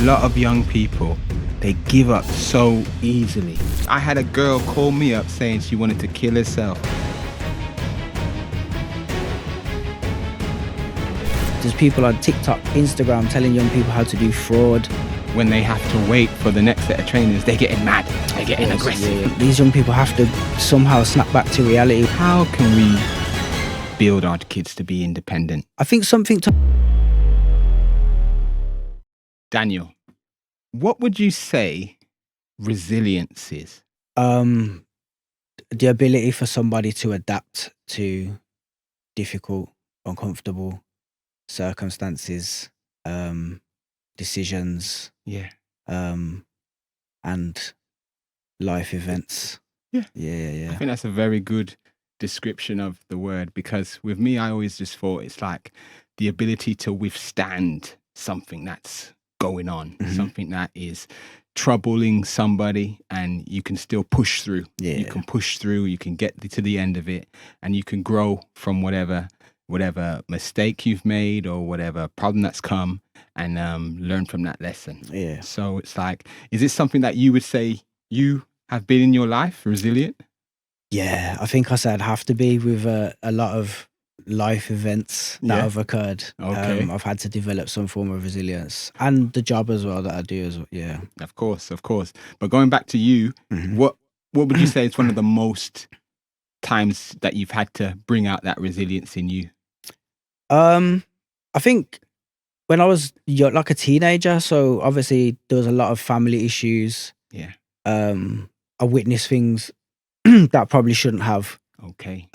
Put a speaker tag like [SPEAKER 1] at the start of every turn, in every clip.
[SPEAKER 1] lot of young people, they give up so easily. I had a girl call me up saying she wanted to kill herself.
[SPEAKER 2] There's people on TikTok, Instagram telling young people how to do fraud.
[SPEAKER 1] When they have to wait for the next set of trainers, they're getting mad, they're getting aggressive.
[SPEAKER 2] Yeah. These young people have to somehow snap back to reality.
[SPEAKER 1] How can we build our kids to be independent?
[SPEAKER 2] I think something to...
[SPEAKER 1] Daniel, what would you say resilience is?
[SPEAKER 2] The ability for somebody to adapt to difficult, uncomfortable circumstances, decisions, and life events.
[SPEAKER 1] Yeah.
[SPEAKER 2] Yeah.
[SPEAKER 1] I think that's a very good description of the word, because with me, I always just thought it's like the ability to withstand something that's going on, something that is troubling somebody, and you can still push through.
[SPEAKER 2] Yeah.
[SPEAKER 1] You can push through, you can get to the end of it, and you can grow from whatever mistake you've made or whatever problem that's come, and learn from that lesson.
[SPEAKER 2] Yeah.
[SPEAKER 1] So it's like, is this something that you would say you have been in your life, resilient?
[SPEAKER 2] Yeah, I think I said I'd have to be with a lot of life events that have occurred.
[SPEAKER 1] Okay.
[SPEAKER 2] I've had to develop some form of resilience, and the job as well that I do as well. Yeah.
[SPEAKER 1] Of course. But going back to you, what would you say is one of the most times that you've had to bring out that resilience in you?
[SPEAKER 2] I think when I was young, like a teenager, so obviously there was a lot of family issues.
[SPEAKER 1] Yeah.
[SPEAKER 2] I witnessed things that I probably shouldn't have.
[SPEAKER 1] Okay.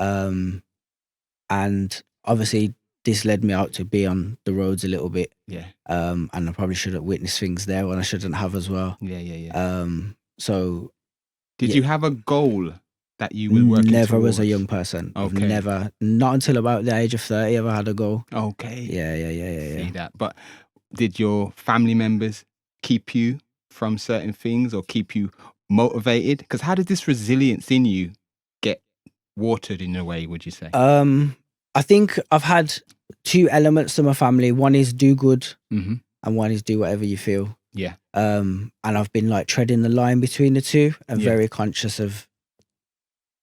[SPEAKER 2] And obviously this led me out to be on the roads a little bit.
[SPEAKER 1] Yeah.
[SPEAKER 2] And I probably should have witnessed things there when I shouldn't have as well.
[SPEAKER 1] Yeah.
[SPEAKER 2] So
[SPEAKER 1] Did you have a goal that you were working
[SPEAKER 2] never
[SPEAKER 1] towards?
[SPEAKER 2] as a young person.
[SPEAKER 1] Okay.
[SPEAKER 2] I've never, not until about the age of 30 ever had a goal.
[SPEAKER 1] Okay.
[SPEAKER 2] Yeah.
[SPEAKER 1] See that. But did your family members keep you from certain things or keep you motivated? Because how did this resilience in you get watered in a way, would you say?
[SPEAKER 2] I think I've had two elements to my family. One is do good,
[SPEAKER 1] and
[SPEAKER 2] one is do whatever you feel.
[SPEAKER 1] Yeah.
[SPEAKER 2] And I've been like treading the line between the two and very conscious of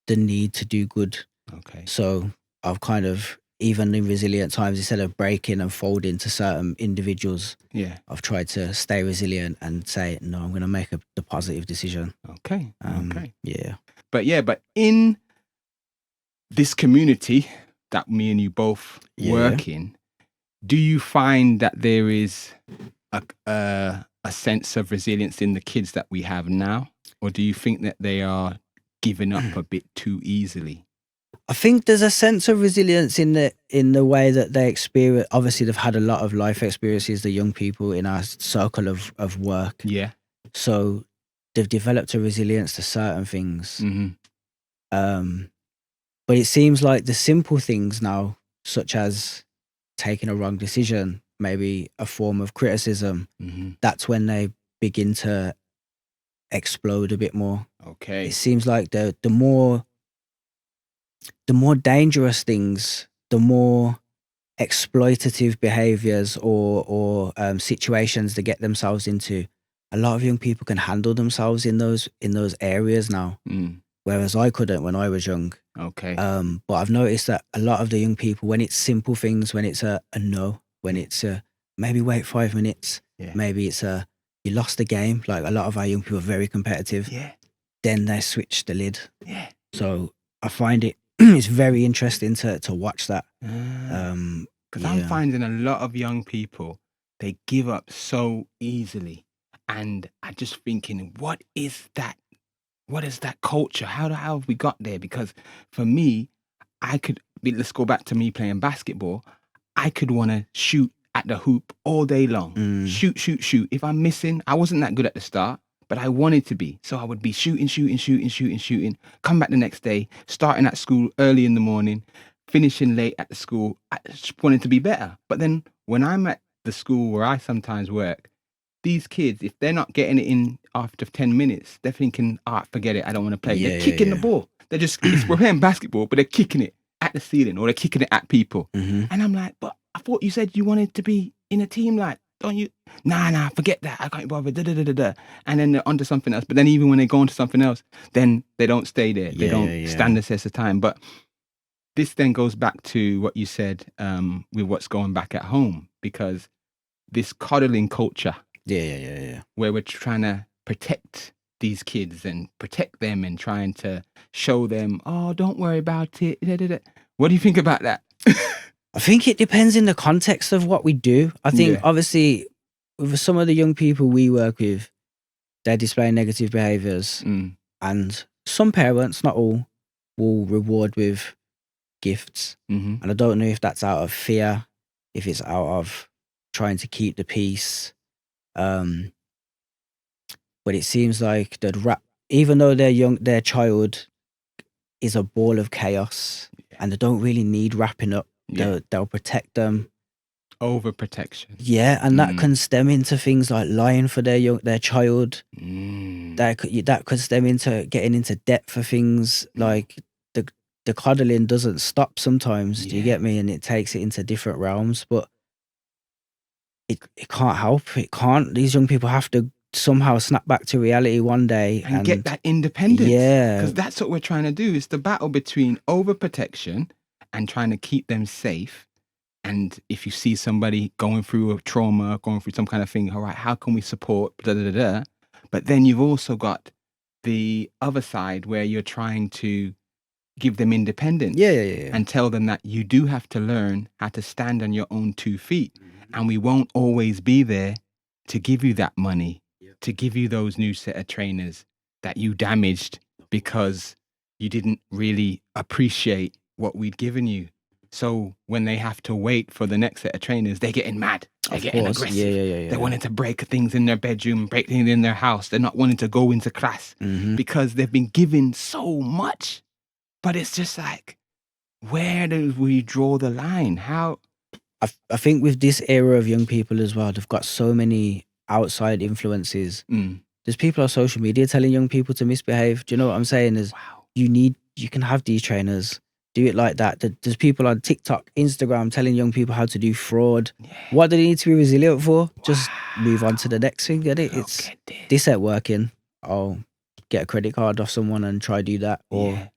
[SPEAKER 2] the need to do good.
[SPEAKER 1] Okay.
[SPEAKER 2] So I've kind of, even in resilient times, instead of breaking and folding to certain individuals, I've tried to stay resilient and say, no, I'm going to make the positive decision.
[SPEAKER 1] Okay.
[SPEAKER 2] Yeah.
[SPEAKER 1] But in this community that me and you both work in, do you find that there is a sense of resilience in the kids that we have now? Or do you think that they are giving up a bit too easily?
[SPEAKER 2] I think there's a sense of resilience in the way that they experience. Obviously, they've had a lot of life experiences, the young people in our circle of work.
[SPEAKER 1] Yeah.
[SPEAKER 2] So they've developed a resilience to certain things. But it seems like the simple things now, such as taking a wrong decision, maybe a form of criticism, that's when they begin to explode a bit more.
[SPEAKER 1] Okay.
[SPEAKER 2] It seems like the more dangerous things, the more exploitative behaviors or situations they get themselves into, a lot of young people can handle themselves in those areas now, whereas I couldn't when I was young.
[SPEAKER 1] Okay.
[SPEAKER 2] But I've noticed that a lot of the young people, when it's simple things, when it's a no, when it's a maybe wait 5 minutes, maybe it's a you lost the game, like a lot of our young people are very competitive, then they switch the lid. So I find it's very interesting to watch that.
[SPEAKER 1] Because I'm finding a lot of young people, they give up so easily. And I'm just thinking, what is that? What is that culture? How have we got there? Because for me, let's go back to me playing basketball. I could want to shoot at the hoop all day long. Shoot. If I'm missing, I wasn't that good at the start, but I wanted to be. So I would be shooting. Come back the next day, starting at school early in the morning, finishing late at the school. I just wanted to be better. But then when I'm at the school where I sometimes work, these kids, if they're not getting it in after 10 minutes, they're thinking, forget it, I don't want to play. They're kicking the ball. They're just, we're playing basketball, but they're kicking it at the ceiling or they're kicking it at people. And I'm like, but I thought you said you wanted to be in a team. Like, don't you? Nah, forget that. I can't bother. Da, da, da, da, da. And then they're onto something else. But then even when they go onto something else, then they don't stay there. They don't stand the test of time. But this then goes back to what you said with what's going back at home, because this coddling culture, where we're trying to protect these kids and protect them and trying to show them, oh, don't worry about it. Da, da, da. What do you think about that?
[SPEAKER 2] I think it depends in the context of what we do. I think obviously with some of the young people we work with, they're displaying negative behaviours, and some parents, not all, will reward with gifts. And I don't know if that's out of fear, if it's out of trying to keep the peace. But it seems like even though they're young, their child is a ball of chaos, and they don't really need wrapping up. They'll protect them.
[SPEAKER 1] Overprotection.
[SPEAKER 2] Yeah, and that can stem into things like lying for their child. That could stem into getting into debt for things like the coddling doesn't stop sometimes. Do you get me? And it takes it into different realms, but it can't help. It can't. These young people have to somehow snap back to reality one day
[SPEAKER 1] and get that independence.
[SPEAKER 2] Yeah,
[SPEAKER 1] because that's what we're trying to do. It's the battle between overprotection and trying to keep them safe. And if you see somebody going through a trauma, going through some kind of thing, all right, how can we support? Da, da, da, da. But then you've also got the other side where you're trying to give them independence. And tell them that you do have to learn how to stand on your own 2 feet. And we won't always be there to give you that money, to give you those new set of trainers that you damaged because you didn't really appreciate what we'd given you. So when they have to wait for the next set of trainers, they're getting mad. They're getting aggressive. They're wanting to break things in their bedroom, break things in their house. They're not wanting to go into class because they've been given so much. But it's just like, where do we draw the line? How?
[SPEAKER 2] I think with this era of young people as well, they've got so many outside influences. There's people on social media telling young people to misbehave. Do you know what I'm saying? You can have these trainers, do it like that. There's people on TikTok, Instagram telling young people how to do fraud. What do they need to be resilient for? Just move on to the next thing. Get it? This ain't working. I'll get a credit card off someone and try do that, or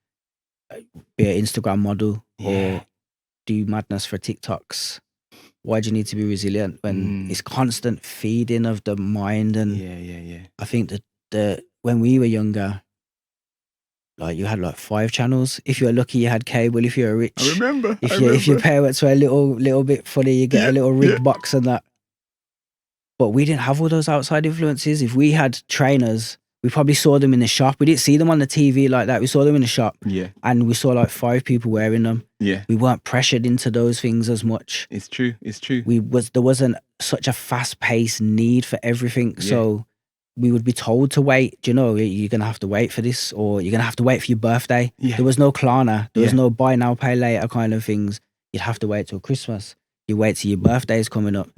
[SPEAKER 2] be an Instagram model, or do madness for TikToks. Why do you need to be resilient when it's constant feeding of the mind? And I think that when we were younger, like you had like 5 channels. If you were lucky, you had cable. If you were rich,
[SPEAKER 1] I remember.
[SPEAKER 2] If your parents were a little bit funny, you get a little rigged box and that. But we didn't have all those outside influences. If we had trainers, we probably saw them in the shop. We didn't see them on the TV like that. We saw them in the shop. And we saw like 5 people wearing them. We weren't pressured into those things as much.
[SPEAKER 1] It's true.
[SPEAKER 2] There wasn't such a fast-paced need for everything. So we would be told to wait. Do you know, you're going to have to wait for this, or you're going to have to wait for your birthday. There was no Klarna. There was no buy now, pay later kind of things. You'd have to wait till Christmas. You wait till your birthday's coming up.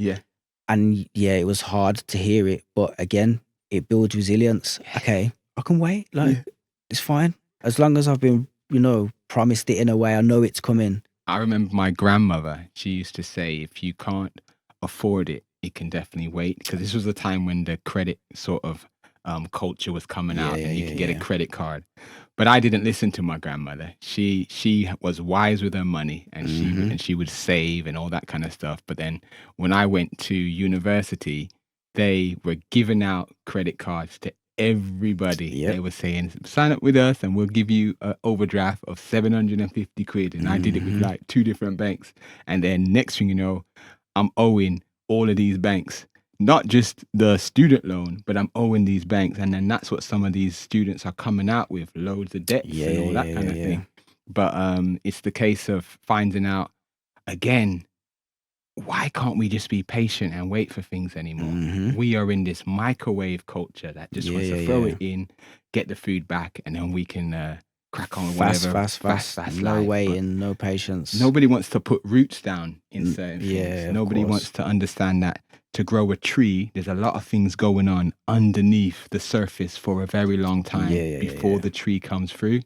[SPEAKER 2] And it was hard to hear it. But again, it builds resilience. Okay, I can wait. Like, it's fine. As long as I've been, promised it in a way, I know it's coming.
[SPEAKER 1] I remember my grandmother, she used to say, if you can't afford it, it can definitely wait. Because this was a time when the credit sort of culture was coming out, and you could get a credit card. But I didn't listen to my grandmother. She was wise with her money, and she would save and all that kind of stuff. But then when I went to university, they were giving out credit cards to everybody. They were saying, sign up with us and we'll give you an overdraft of 750 quid. And I did it with like 2 different banks. And then next thing you know, I'm owing all of these banks, not just the student loan, but I'm owing these banks. And then that's what some of these students are coming out with, loads of debts and all that kind of thing. But it's the case of finding out, again, why can't we just be patient and wait for things anymore? We are in this microwave culture that just wants to throw it in, get the food back, and then we can crack on with whatever.
[SPEAKER 2] Fast. No waiting, no patience.
[SPEAKER 1] Nobody wants to put roots down in certain things. Nobody wants to understand that to grow a tree, there's a lot of things going on underneath the surface for a very long time before the tree comes through.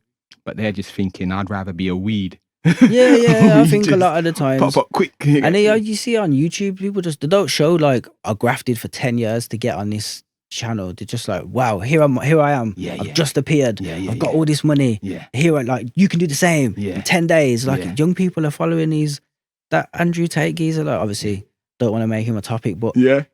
[SPEAKER 1] But they're just thinking, I'd rather be a weed
[SPEAKER 2] Yeah. I
[SPEAKER 1] We
[SPEAKER 2] think a
[SPEAKER 1] just
[SPEAKER 2] lot of the
[SPEAKER 1] pop
[SPEAKER 2] times,
[SPEAKER 1] up quick.
[SPEAKER 2] and you see on YouTube, people just they don't show like I grafted for 10 years to get on this channel. They're just like, wow, here I am.
[SPEAKER 1] Yeah,
[SPEAKER 2] I've
[SPEAKER 1] yeah.
[SPEAKER 2] just appeared.
[SPEAKER 1] Yeah,
[SPEAKER 2] I've got all this money.
[SPEAKER 1] Yeah.
[SPEAKER 2] Here, like you can do the same
[SPEAKER 1] Yeah.
[SPEAKER 2] in 10 days. Like
[SPEAKER 1] Yeah.
[SPEAKER 2] young people are following that Andrew Tate geezer. Like obviously, don't want to make him a topic, but
[SPEAKER 1] Yeah.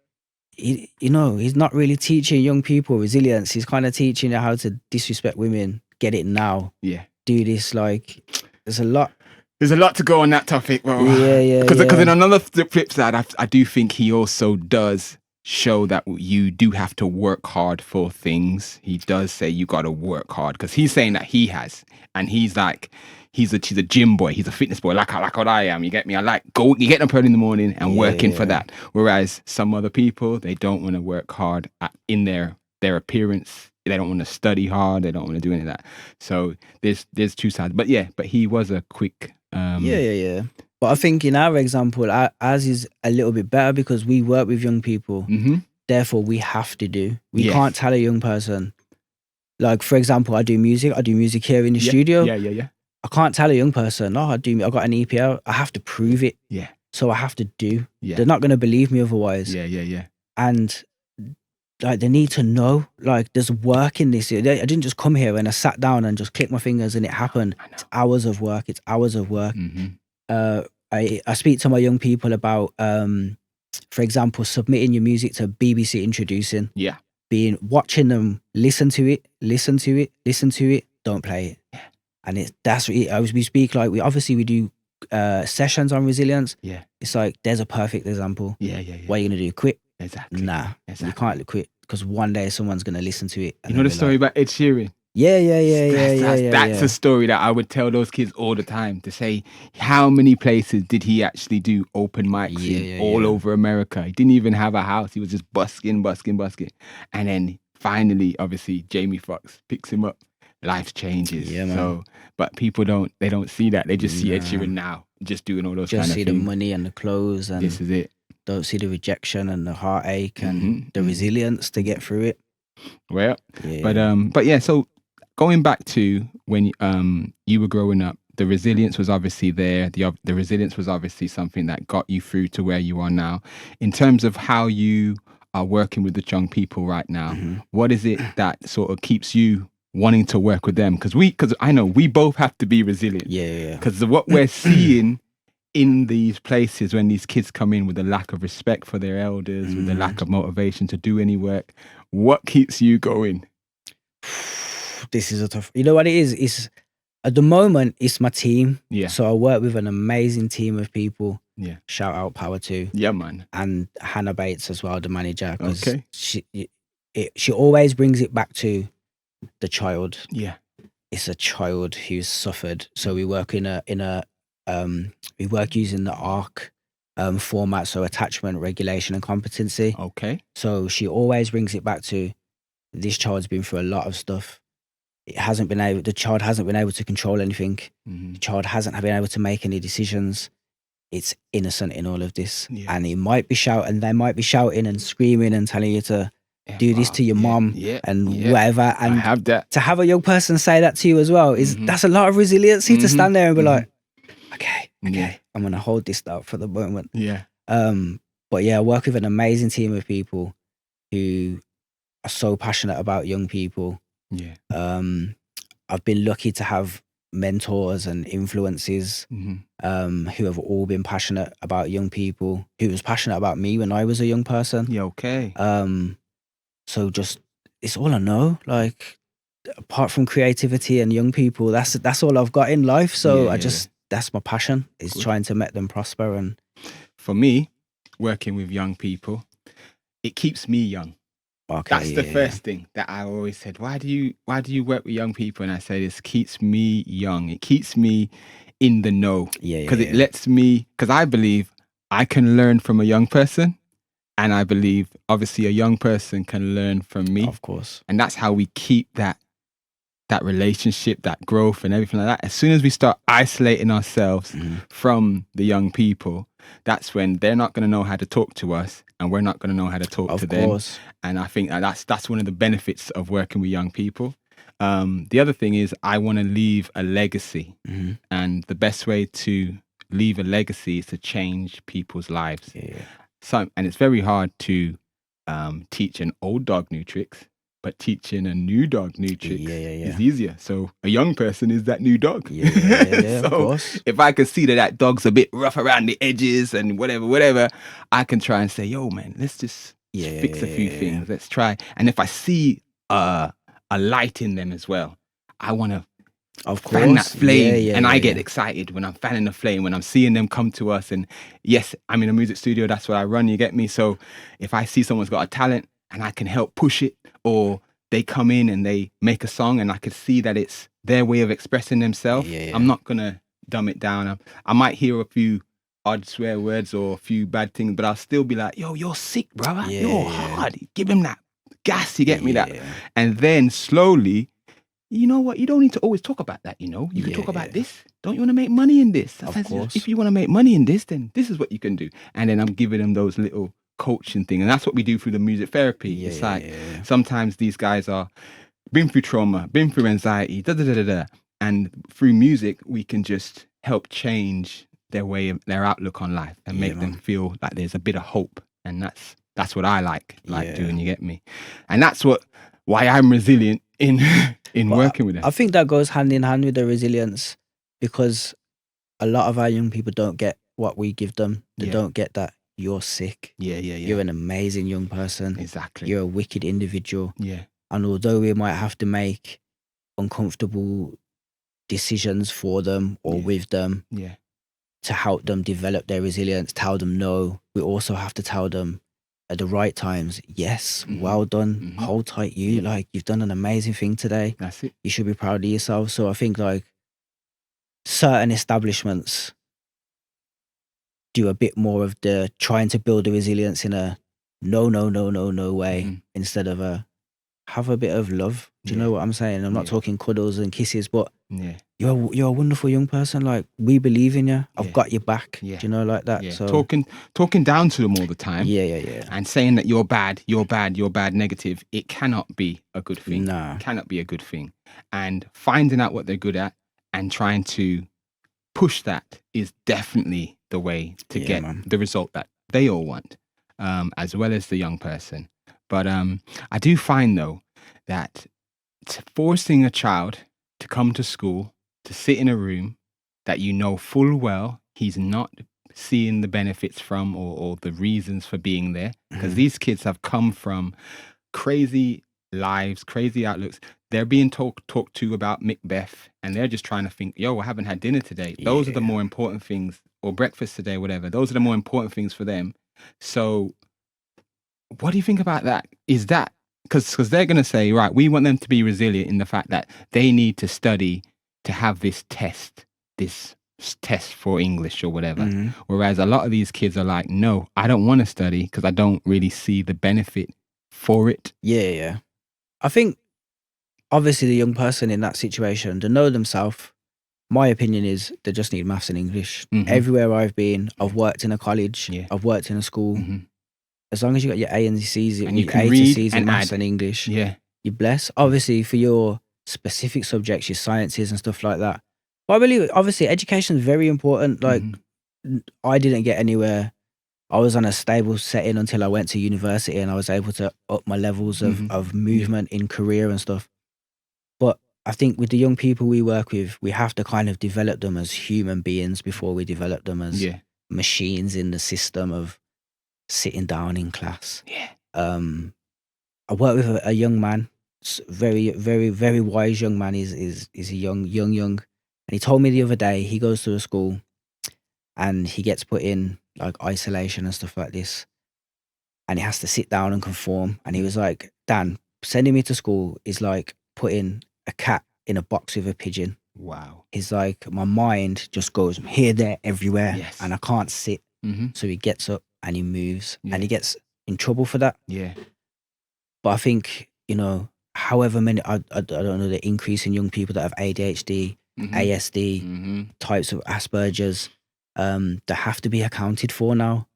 [SPEAKER 2] he's not really teaching young people resilience. He's kind of teaching you how to disrespect women. Get it now.
[SPEAKER 1] Yeah.
[SPEAKER 2] Do this. Like there's a lot.
[SPEAKER 1] There's a lot to go on that topic. Well,
[SPEAKER 2] Yeah.
[SPEAKER 1] Because in another flip side, I do think he also does show that you do have to work hard for things. He does say you got to work hard because he's saying that he has, and he's like, he's a gym boy, he's a fitness boy, like what I am. You get me? I like you getting up early in the morning and working for that. Whereas some other people, they don't want to work hard in their appearance. They don't want to study hard. They don't want to do any of that. So there's two sides. But he was a quick.
[SPEAKER 2] Yeah. But I think in our example, ours is a little bit better because we work with young people.
[SPEAKER 1] Mm-hmm.
[SPEAKER 2] Therefore, we have to do. We can't tell a young person. Like for example, I do music. I do music here in the studio.
[SPEAKER 1] Yeah.
[SPEAKER 2] I can't tell a young person, I got an EP out. I have to prove it.
[SPEAKER 1] Yeah.
[SPEAKER 2] So I have to do.
[SPEAKER 1] Yeah.
[SPEAKER 2] They're not going to believe me otherwise.
[SPEAKER 1] Yeah.
[SPEAKER 2] And like they need to know, like there's work in this. I didn't just come here and I sat down and just clicked my fingers and it happened. It's hours of work.
[SPEAKER 1] Mm-hmm.
[SPEAKER 2] I speak to my young people about, for example, submitting your music to BBC Introducing.
[SPEAKER 1] Yeah.
[SPEAKER 2] Watching them listen to it, don't play it.
[SPEAKER 1] Yeah.
[SPEAKER 2] And that's what we speak like we do sessions on resilience.
[SPEAKER 1] Yeah.
[SPEAKER 2] It's like there's a perfect example.
[SPEAKER 1] Yeah.
[SPEAKER 2] What are you gonna do? Quit?
[SPEAKER 1] Exactly.
[SPEAKER 2] Nah. Exactly. You can't quit because one day someone's gonna listen to it.
[SPEAKER 1] You know the story about Ed Sheeran?
[SPEAKER 2] Yeah.
[SPEAKER 1] That's a story that I would tell those kids all the time, to say how many places did he actually do open mics in all over America. He didn't even have a house. He was just busking. And then finally, obviously, Jamie Foxx picks him up. Life changes.
[SPEAKER 2] Yeah, man.
[SPEAKER 1] So, but people don't see that. They just see Ed Sheeran now, just doing all those kind of things.
[SPEAKER 2] Just see the money and the clothes, and
[SPEAKER 1] this is it.
[SPEAKER 2] Don't see the rejection and the heartache and the resilience to get through it.
[SPEAKER 1] Well, but yeah. So going back to when you were growing up, the resilience was obviously there. The resilience was obviously something that got you through to where you are now. In terms of how you are working with the young people right now, what is it that sort of keeps you wanting to work with them? Because I know we both have to be resilient.
[SPEAKER 2] Yeah.
[SPEAKER 1] Because what we're seeing in these places when these kids come in with a lack of respect for their elders, with a lack of motivation to do any work, what keeps you going?
[SPEAKER 2] This is a tough. You know what it is? It's at the moment it's my team.
[SPEAKER 1] Yeah.
[SPEAKER 2] So I work with an amazing team of people.
[SPEAKER 1] Yeah.
[SPEAKER 2] Shout out Power 2.
[SPEAKER 1] Yeah, man.
[SPEAKER 2] And Hannah Bates as well, the manager.
[SPEAKER 1] Okay.
[SPEAKER 2] She always brings it back to the child.
[SPEAKER 1] Yeah.
[SPEAKER 2] It's a child who's suffered. So we work we work using the ARC format, so attachment, regulation, and competency.
[SPEAKER 1] Okay.
[SPEAKER 2] So she always brings it back to this child's been through a lot of stuff. The child hasn't been able to control anything. The child hasn't been able to make any decisions. It's innocent in all of this. Yeah. And they might be shouting and screaming and telling you to do this to your mom and whatever. And
[SPEAKER 1] I have that.
[SPEAKER 2] To have a young person say that to you as well that's a lot of resiliency to stand there and be like, okay, I'm gonna hold this down for the moment.
[SPEAKER 1] Yeah.
[SPEAKER 2] But yeah, I work with an amazing team of people who are so passionate about young people.
[SPEAKER 1] Yeah.
[SPEAKER 2] I've been lucky to have mentors and influences who have all been passionate about young people, who was passionate about me when I was a young person.
[SPEAKER 1] Yeah, okay.
[SPEAKER 2] So just it's all I know. Like apart from creativity and young people, that's all I've got in life. So that's my passion, is trying to make them prosper. And
[SPEAKER 1] for me, working with young people, it keeps me young. Okay, that's the first thing that I always said. Why do you work with young people? And I say this keeps me young. It keeps me in the know. Because it lets me, because I believe I can learn from a young person, and I believe obviously a young person can learn from me.
[SPEAKER 2] Of course.
[SPEAKER 1] And that's how we keep that relationship, that growth and everything like that. As soon as we start isolating ourselves from the young people, that's when they're not going to know how to talk to us, and we're not going to know how to talk to them. And I think that's one of the benefits of working with young people. The other thing is I want to leave a legacy.
[SPEAKER 2] Mm-hmm.
[SPEAKER 1] And the best way to leave a legacy is to change people's lives.
[SPEAKER 2] Yeah.
[SPEAKER 1] And it's very hard to teach an old dog new tricks, but teaching a new dog new tricks is easier. So a young person is that new dog.
[SPEAKER 2] Yeah,
[SPEAKER 1] So
[SPEAKER 2] of course.
[SPEAKER 1] if I can see that dog's a bit rough around the edges and whatever, I can try and say, yo, man, let's just fix a few things. Let's try. And if I see a light in them as well, I want to fan that flame, and I get excited when I'm fanning the flame, when I'm seeing them come to us. And yes, I'm in a music studio, that's what I run, you get me? So if I see someone's got a talent and I can help push it, or they come in and they make a song and I could see that it's their way of expressing themselves, I'm not gonna dumb it down. I might hear a few odd swear words or a few bad things, but I'll still be like, yo, you're sick, brother. You're hard. Give him that gas, you get me? That. And then slowly, you know what? You don't need to always talk about that, you know? You can talk about this. Don't you want to make money in this?
[SPEAKER 2] Of course.
[SPEAKER 1] If you want to make money in this, then this is what you can do. And then I'm giving them those little coaching thing. And that's what we do through the music therapy. It's like sometimes these guys are been through trauma, been through anxiety, and through music, we can just help change their outlook on life and make them feel like there's a bit of hope. And that's what I like doing, you get me? And that's why I'm resilient in working with them.
[SPEAKER 2] I think that goes hand in hand with the resilience, because a lot of our young people don't get what we give them. They don't get that you're sick. You're an amazing young person.
[SPEAKER 1] Exactly.
[SPEAKER 2] You're a wicked individual.
[SPEAKER 1] Yeah.
[SPEAKER 2] And although we might have to make uncomfortable decisions for them or with them to help them develop their resilience, tell them no, we also have to tell them at the right times, yes, well done, hold tight, like you've done an amazing thing today.
[SPEAKER 1] That's it.
[SPEAKER 2] You should be proud of yourself. So I think like certain establishments do a bit more of the trying to build the resilience in a no way instead of a have a bit of love. Do you know what I'm saying? I'm not talking cuddles and kisses, but you're a wonderful young person. Like, we believe in you. I've got your back. Do you know, like that? So
[SPEAKER 1] talking down to them all the time.
[SPEAKER 2] And
[SPEAKER 1] saying that you're bad, negative. It cannot be a good thing.
[SPEAKER 2] No.
[SPEAKER 1] It cannot be a good thing. And finding out what they're good at and trying to push that is definitely the way to get the result that they all want, as well as the young person. But I do find, though, that forcing a child to come to school, to sit in a room that you know full well he's not seeing the benefits from or the reasons for being there, because these kids have come from crazy lives, crazy outlooks. They're being talked to about Macbeth, and they're just trying to think, yo, I haven't had dinner today. Those are the more important things, or breakfast today, whatever. Those are the more important things for them. So what do you think about that? Is that because they're going to say, right, we want them to be resilient in the fact that they need to study to have this test for English or whatever. Whereas a lot of these kids are like, no, I don't want to study because I don't really see the benefit for it.
[SPEAKER 2] I think obviously the young person in that situation, they know themselves. My opinion is they just need maths and English. Everywhere I've been, I've worked in a college, I've worked in a school. As long as you got your A and C's,
[SPEAKER 1] and you
[SPEAKER 2] A
[SPEAKER 1] can
[SPEAKER 2] to
[SPEAKER 1] read
[SPEAKER 2] C's in
[SPEAKER 1] and
[SPEAKER 2] maths
[SPEAKER 1] add.
[SPEAKER 2] and English,
[SPEAKER 1] Yeah.
[SPEAKER 2] you're blessed. Obviously, for your specific subjects, your sciences and stuff like that. But I believe, obviously, education is very important. Like, I didn't get anywhere. I was on a stable setting until I went to university, and I was able to up my levels of movement in career and stuff. But I think with the young people we work with, we have to kind of develop them as human beings before we develop them as machines in the system of sitting down in class. I work with a young man, very, very, very wise young man. He's a young. And he told me the other day, he goes to a school and he gets put in like isolation and stuff like this. And he has to sit down and conform. And he was like, Dan, sending me to school is like putting a cat in a box with a pigeon.
[SPEAKER 1] Wow.
[SPEAKER 2] He's like, my mind just goes here, there, everywhere. And I can't sit. So he gets up and he moves and he gets in trouble for that. But I think, you know, however many, I don't know, the increase in young people that have ADHD, ASD, types of Asperger's, they have to be accounted for now.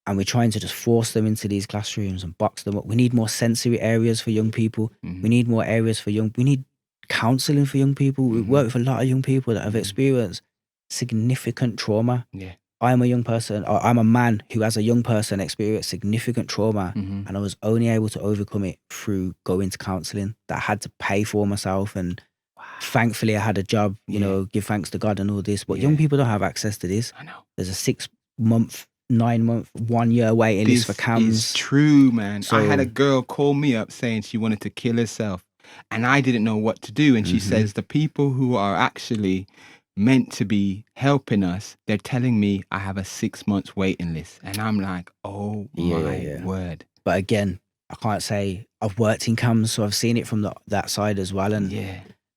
[SPEAKER 2] and we're trying to just force them into these classrooms and box them up. We need more sensory areas for young people. We need more areas for we need counselling for young people. We work with a lot of young people that have experienced significant trauma.
[SPEAKER 1] Yeah.
[SPEAKER 2] I'm a young person, or I'm a man who, as a young person, experienced significant trauma, and I was only able to overcome it through going to counselling that I had to pay for myself. And thankfully, I had a job, you know, give thanks to God and all this. But young people don't have access to this.
[SPEAKER 1] I know.
[SPEAKER 2] There's a 6-month, 9-month, 1-year waiting list for CAMS.
[SPEAKER 1] This is true, man. I had a girl call me up saying she wanted to kill herself, and I didn't know what to do. And she says, the people who are actually meant to be helping us, they're telling me I have a 6 months waiting list. And I'm like, oh my word.
[SPEAKER 2] But again, I can't say I've worked in CAMS, so I've seen it from that side as well. And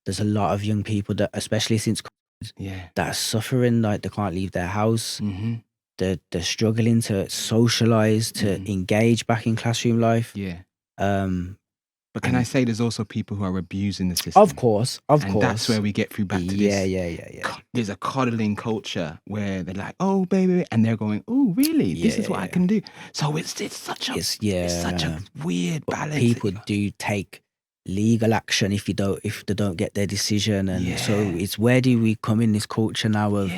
[SPEAKER 2] there's a lot of young people that, especially since COVID, that are suffering, like they can't leave their house. They're struggling to socialize, to engage back in classroom life. But
[SPEAKER 1] can I say there's also people who are abusing the system?
[SPEAKER 2] Of course.
[SPEAKER 1] And that's where we get through back to this.
[SPEAKER 2] Yeah.
[SPEAKER 1] There's a coddling culture where they're like, oh, baby. And they're going, oh, really? This is what I can do. So it's such a weird balance.
[SPEAKER 2] People do take legal action if they don't get their decision. And so it's, where do we come in this culture now of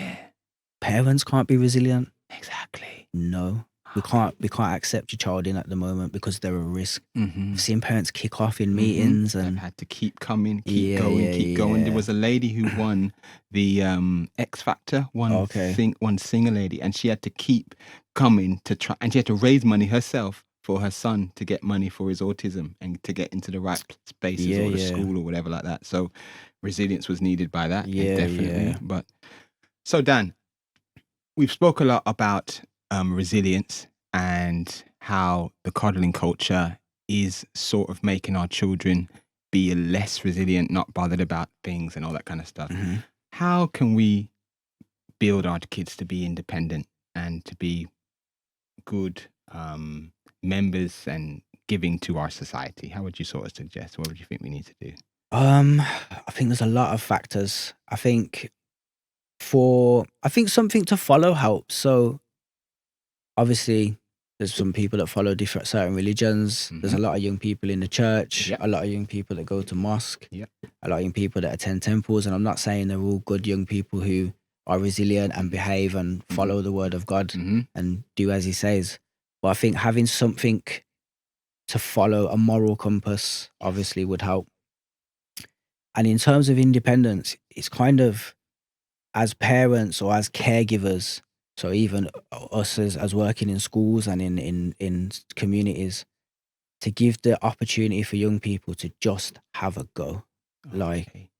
[SPEAKER 2] parents can't be resilient?
[SPEAKER 1] Exactly.
[SPEAKER 2] No. We can't accept your child in at the moment because they're a risk. I've seen parents kick off in meetings, and
[SPEAKER 1] they've had to keep coming, keep going. There was a lady who won the X Factor, one singer lady, and she had to keep coming to try, and she had to raise money herself for her son to get money for his autism and to get into the right spaces or the school or whatever like that. So resilience was needed by that, definitely. But so Dan, we've spoke a lot about resilience and how the coddling culture is sort of making our children be less resilient, not bothered about things and all that kind of stuff. How can we build our kids to be independent and to be good members and giving to our society? How would you sort of suggest? What would you think we need to do?
[SPEAKER 2] I think there's a lot of factors. I think something to follow helps. So obviously, there's some people that follow certain religions. There's a lot of young people in the church, a lot of young people that go to mosque, a lot of young people that attend temples. And I'm not saying they're all good young people who are resilient and behave and follow the word of God and do as he says. But I think having something to follow, a moral compass, obviously would help. And in terms of independence, it's kind of, as parents or as caregivers, so even us as working in schools and in communities, to give the opportunity for young people to just have a go. Like,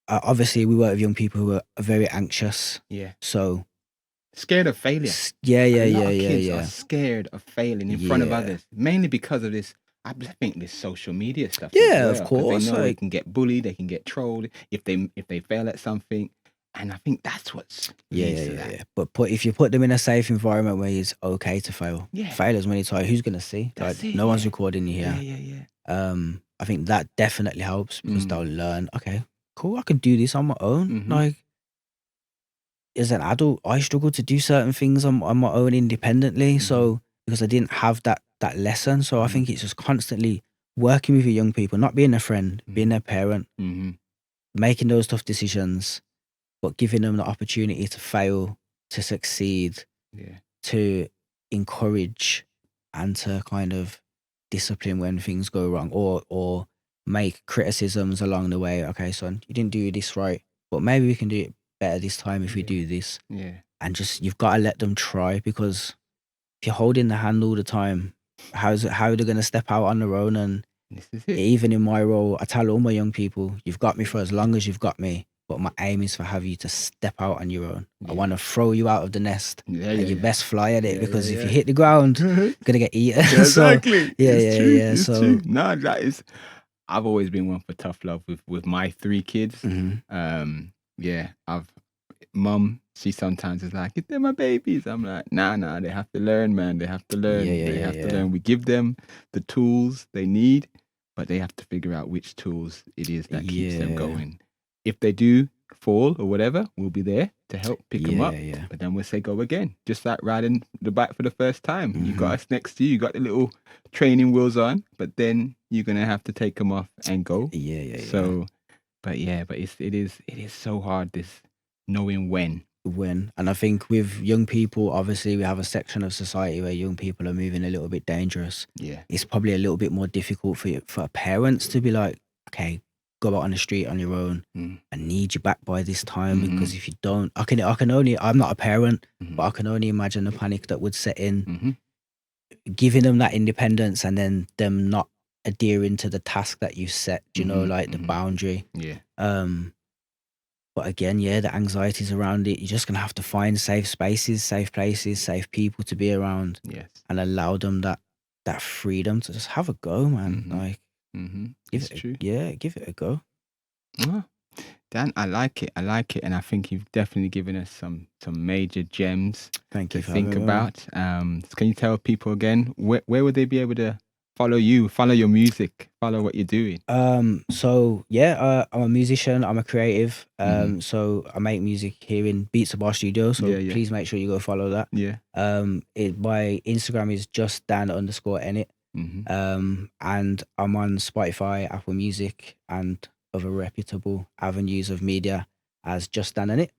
[SPEAKER 2] obviously we work with young people who are very anxious. So
[SPEAKER 1] scared of failure. Kids are scared of failing in front of others, mainly because of this. I think this social media stuff.
[SPEAKER 2] Of course.
[SPEAKER 1] They know they can get bullied, they can get trolled if they fail at something. And I think that's what's
[SPEAKER 2] But if you put them in a safe environment where it's okay to fail, fail as many times. Who's gonna see? No one's recording you here. I think that definitely helps because they'll learn. Okay, cool. I can do this on my own. Like, as an adult, I struggle to do certain things on my own independently. So because I didn't have that lesson, so I think it's just constantly working with your young people, not being a friend, being their parent, making those tough decisions, but giving them the opportunity to fail, to succeed, to encourage, and to kind of discipline when things go wrong, or make criticisms along the way. Okay, son, you didn't do this right, but maybe we can do it better this time if we do this. And just, you've got to let them try, because if you're holding the hand all the time, how are they going to step out on their own? And
[SPEAKER 1] this is it.
[SPEAKER 2] Even in my role, I tell all my young people, you've got me for as long as you've got me, but my aim is to have you to step out on your own. I want to throw you out of the nest, and you best fly at it, because if you hit the ground, you're gonna get eaten.
[SPEAKER 1] Exactly.
[SPEAKER 2] It's true.
[SPEAKER 1] No, that is. I've always been one for tough love with my 3 kids. Mum, she sometimes is like, if they're my babies, I'm like, nah, they have to learn, man. They have to learn. They have to learn. We give them the tools they need, but they have to figure out which tools it is that keeps them going. If they do fall or whatever, we'll be there. to help pick them
[SPEAKER 2] Yeah,
[SPEAKER 1] up.
[SPEAKER 2] yeah.
[SPEAKER 1] But then we'll say go again, just like riding the bike for the first time. You got us next to you, you got the little training wheels on, but then you're gonna have to take them off and go.
[SPEAKER 2] Yeah, yeah, yeah.
[SPEAKER 1] So, but it is so hard, this knowing when.
[SPEAKER 2] And I think with young people, obviously we have a section of society where young people are moving a little bit dangerous.
[SPEAKER 1] Yeah.
[SPEAKER 2] It's probably a little bit more difficult for parents to be like, okay, go out on the street on your own. I need you back by this time, because if you don't, I'm not a parent, but I can only imagine the panic that would set in, giving them that independence and then them not adhering to the task that you set, like the boundary.
[SPEAKER 1] Yeah.
[SPEAKER 2] But again, yeah, the anxieties around it, you're just going to have to find safe spaces, safe places, safe people to be around.
[SPEAKER 1] Yes.
[SPEAKER 2] And allow them that freedom to just have a go, man. Like,
[SPEAKER 1] It's true.
[SPEAKER 2] Give it a go.
[SPEAKER 1] Dan, I like it. And I think you've definitely given us some major gems
[SPEAKER 2] Thank you
[SPEAKER 1] to
[SPEAKER 2] for
[SPEAKER 1] think
[SPEAKER 2] having me.
[SPEAKER 1] about. Can you tell people again, where would they be able to follow you, follow your music, follow what you're doing?
[SPEAKER 2] So yeah, I'm a musician, I'm a creative. So I make music here in Beats of Bar Studio. So please make sure you go follow that.
[SPEAKER 1] Yeah.
[SPEAKER 2] My Instagram is just Dan_Ennett. And I'm on Spotify, Apple Music, and other reputable avenues of media as Just Dan Ennett.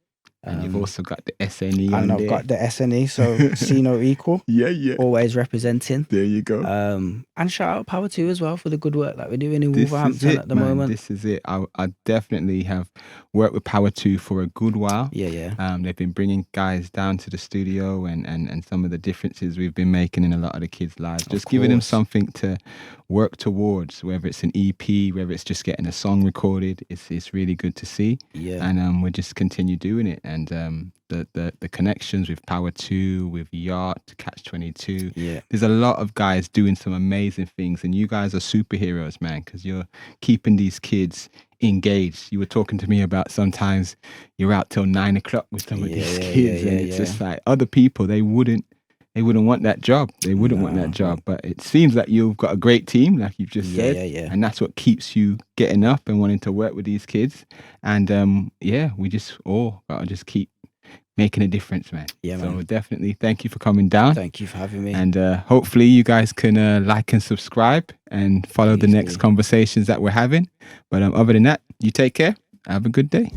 [SPEAKER 1] And you've also got the SNE on
[SPEAKER 2] and
[SPEAKER 1] there.
[SPEAKER 2] I've got the SNE, so see no equal.
[SPEAKER 1] Yeah.
[SPEAKER 2] Always representing.
[SPEAKER 1] There you go.
[SPEAKER 2] And shout out Power 2 as well for the good work that we're doing in Wolverhampton at the moment.
[SPEAKER 1] This is it. I definitely have worked with Power 2 for a good while.
[SPEAKER 2] Yeah.
[SPEAKER 1] They've been bringing guys down to the studio and some of the differences we've been making in a lot of the kids' lives. Just giving them something to work towards, whether it's an EP, whether it's just getting a song recorded. It's really good to see.
[SPEAKER 2] Yeah.
[SPEAKER 1] And we'll just continue doing it. And the connections with Power 2, with Yacht, Catch 22.
[SPEAKER 2] Yeah.
[SPEAKER 1] There's a lot of guys doing some amazing things, and you guys are superheroes, man, because you're keeping these kids engaged. You were talking to me about sometimes you're out till 9 o'clock with some of these kids, and it's just like other people, they wouldn't want that job. They wouldn't want that job. But it seems like you've got a great team, like you've just said.
[SPEAKER 2] Yeah.
[SPEAKER 1] And that's what keeps you getting up and wanting to work with these kids. And we just all got to just keep making a difference, man.
[SPEAKER 2] Yeah,
[SPEAKER 1] so
[SPEAKER 2] man.
[SPEAKER 1] definitely thank you for coming down.
[SPEAKER 2] Thank you for having me.
[SPEAKER 1] And hopefully you guys can like and subscribe and follow the next conversations that we're having. But other than that, you take care. Have a good day.